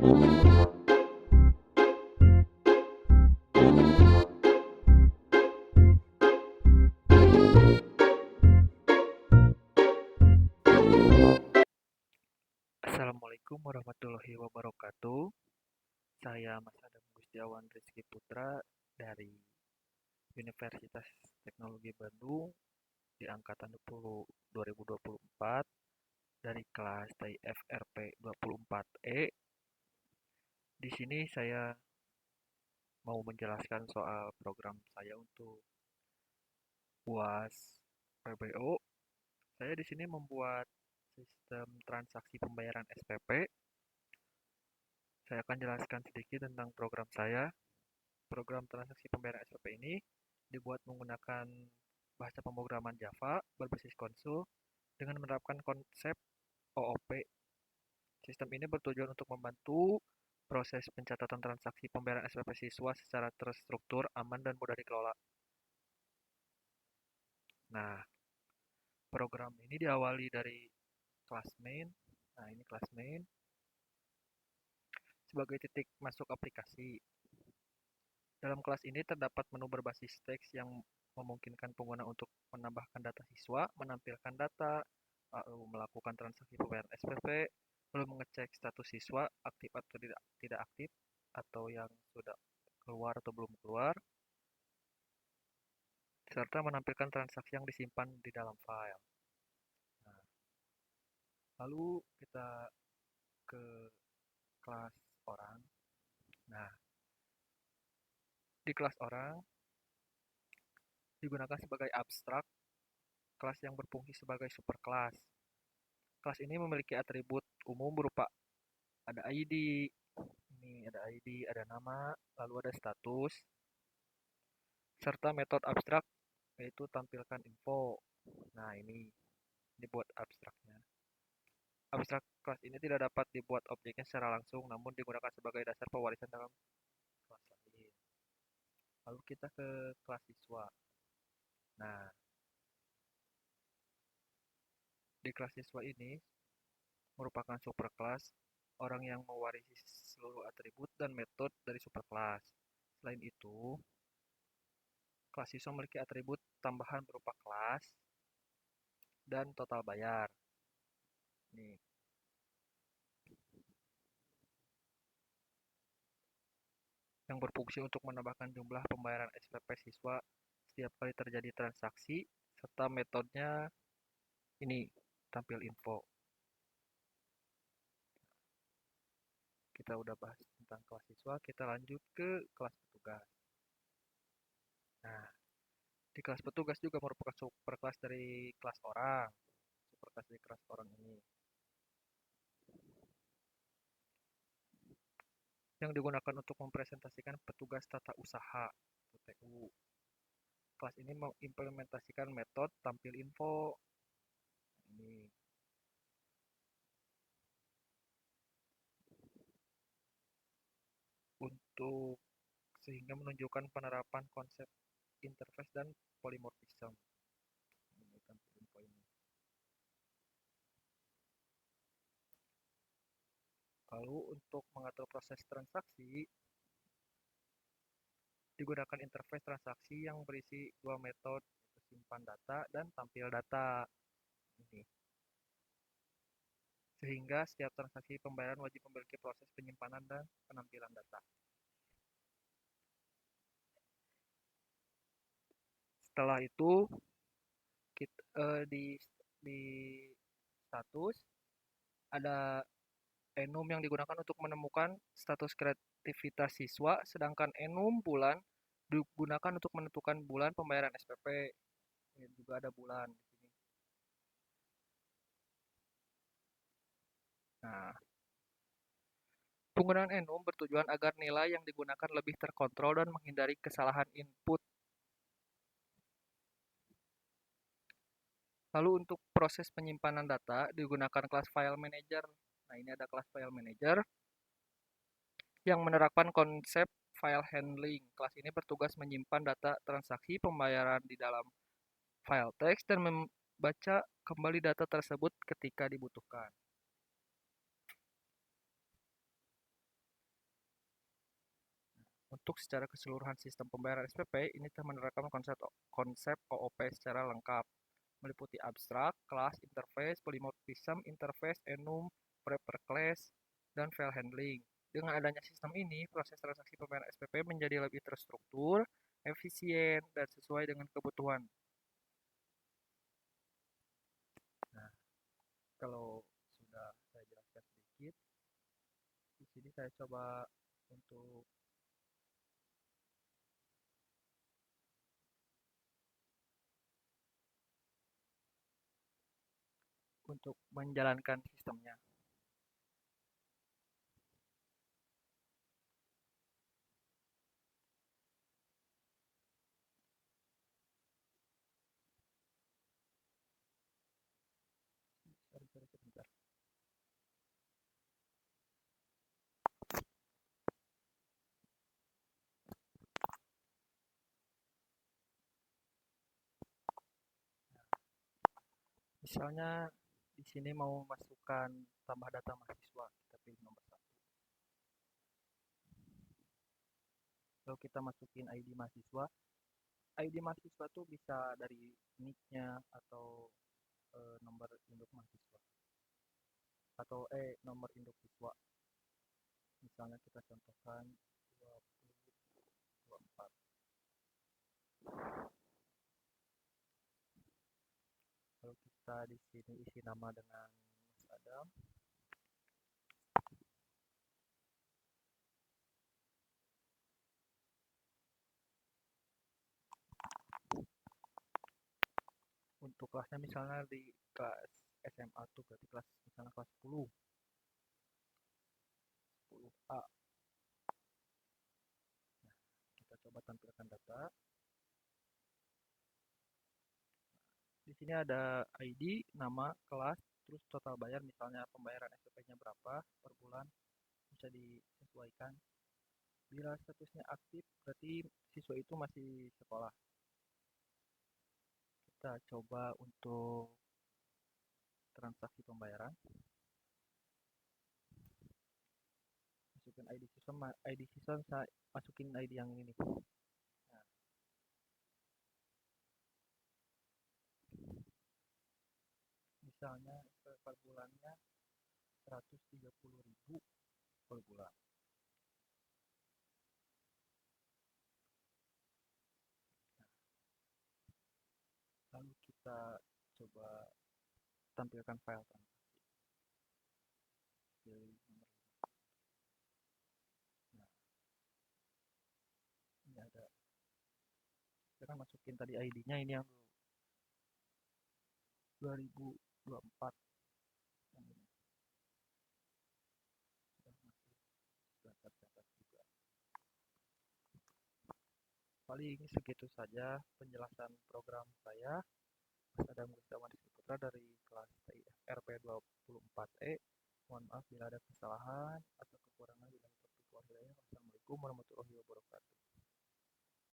Assalamualaikum warahmatullahi wabarakatuh. Saya Mas Adam Gustiawan Rizky Putra dari Universitas Teknologi Bandung di angkatan 2024 dari kelas TIFRP 24E. Di sini saya mau menjelaskan soal program saya untuk UAS PBO. Saya di sini membuat sistem transaksi pembayaran SPP. Saya akan jelaskan sedikit tentang program saya. Program transaksi pembayaran SPP ini dibuat menggunakan bahasa pemrograman Java berbasis konsol dengan menerapkan konsep OOP. Sistem ini bertujuan untuk membantu proses pencatatan transaksi pembayaran SPP siswa secara terstruktur, aman, dan mudah dikelola. Nah, program ini diawali dari kelas main. Nah, ini kelas main sebagai titik masuk aplikasi. Dalam kelas ini terdapat menu berbasis teks yang memungkinkan pengguna untuk menambahkan data siswa, menampilkan data, lalu melakukan transaksi pembayaran SPP, lalu mengecek status siswa aktif atau tidak aktif, atau yang sudah keluar atau belum keluar, serta menampilkan transaksi yang disimpan di dalam file. Nah, lalu kita ke kelas orang. Nah, di kelas orang digunakan sebagai abstrak, kelas yang berfungsi sebagai superkelas. Kelas ini memiliki atribut umum berupa ada ID, ini ada ID, ada nama, lalu ada status, serta metode abstrak yaitu tampilkan info. Nah, ini dibuat abstraknya. Abstrak kelas ini tidak dapat dibuat objeknya secara langsung, namun digunakan sebagai dasar pewarisan dalam kelas lain. Lalu kita ke kelas siswa. Nah, di kelas siswa ini merupakan superkelas orang yang mewarisi seluruh atribut dan metode dari superkelas. Selain itu, kelas siswa memiliki atribut tambahan berupa kelas dan total bayar. Nih, yang berfungsi untuk menambahkan jumlah pembayaran SPP siswa setiap kali terjadi transaksi, serta metodenya ini tampil info. Kita udah bahas tentang kelas siswa, kita lanjut ke kelas petugas. Nah, di kelas petugas juga merupakan superkelas dari kelas orang. Superkelas dari kelas orang ini. Yang digunakan untuk mempresentasikan petugas tata usaha (PTU). Kelas ini mengimplementasikan metode tampil info. Ini untuk sehingga menunjukkan penerapan konsep interface dan polymorphism. Ini tampil info ini. Lalu untuk mengatur proses transaksi digunakan interface transaksi yang berisi dua metode, simpan data dan tampil data. Ini. Sehingga setiap transaksi pembayaran wajib memiliki proses penyimpanan dan penampilan data. Setelah itu di status ada enum yang digunakan untuk menemukan status kreativitas siswa, sedangkan enum bulan digunakan untuk menentukan bulan pembayaran SPP. Ini juga ada bulan di sini. Nah, penggunaan enum bertujuan agar nilai yang digunakan lebih terkontrol dan menghindari kesalahan input. Lalu untuk proses penyimpanan data digunakan kelas file manager. Nah, ini ada kelas file manager yang menerapkan konsep file handling. Kelas ini bertugas menyimpan data transaksi pembayaran di dalam file teks dan membaca kembali data tersebut ketika dibutuhkan. Untuk secara keseluruhan sistem pembayaran SPP, ini telah menerapkan konsep OOP secara lengkap, meliputi abstrak, kelas, interface, polymorphism, interface, enum, wrapper class, dan file handling. Dengan adanya sistem ini, proses transaksi pembayaran SPP menjadi lebih terstruktur, efisien, dan sesuai dengan kebutuhan. Nah, kalau sudah saya jelaskan sedikit, di sini saya coba untuk menjalankan sistemnya. Sorry, sebentar. Misalnya di sini mau masukkan tambah data mahasiswa, kita pilih nomor 1. Lalu kita masukin ID mahasiswa. ID mahasiswa tuh bisa dari nick-nya atau nomor induk mahasiswa atau nomor induk siswa. Misalnya kita contohkan 2024. Lalu kita di sini isi nama dengan Mas Adam. Untuk kelasnya misalnya di kelas SMA tuh berarti kelas misalnya kelas 10 10A. Nah, kita coba tampilkan data. Di sini ada ID, nama, kelas, terus total bayar misalnya pembayaran SPP-nya berapa per bulan bisa disesuaikan. Bila statusnya aktif berarti siswa itu masih sekolah. Kita coba untuk transaksi pembayaran. Masukin ID siswa saya masukin ID yang ini. Nah, misalnya per bulannya 130.000 per bulan. Lalu kita coba tampilkan file transaksi. Pilih nomor 5. Nah, ini ada. Kita kan masukin tadi ID-nya ini yang 2024. Yang ini sudah masuk, sudah tercatat juga. Paling segitu saja penjelasan program saya. Mas Adam Gustawan Putra dari kelas TIFRP 24E. Mohon maaf bila ada kesalahan atau kekurangan bila Assalamualaikum warahmatullahi wabarakatuh.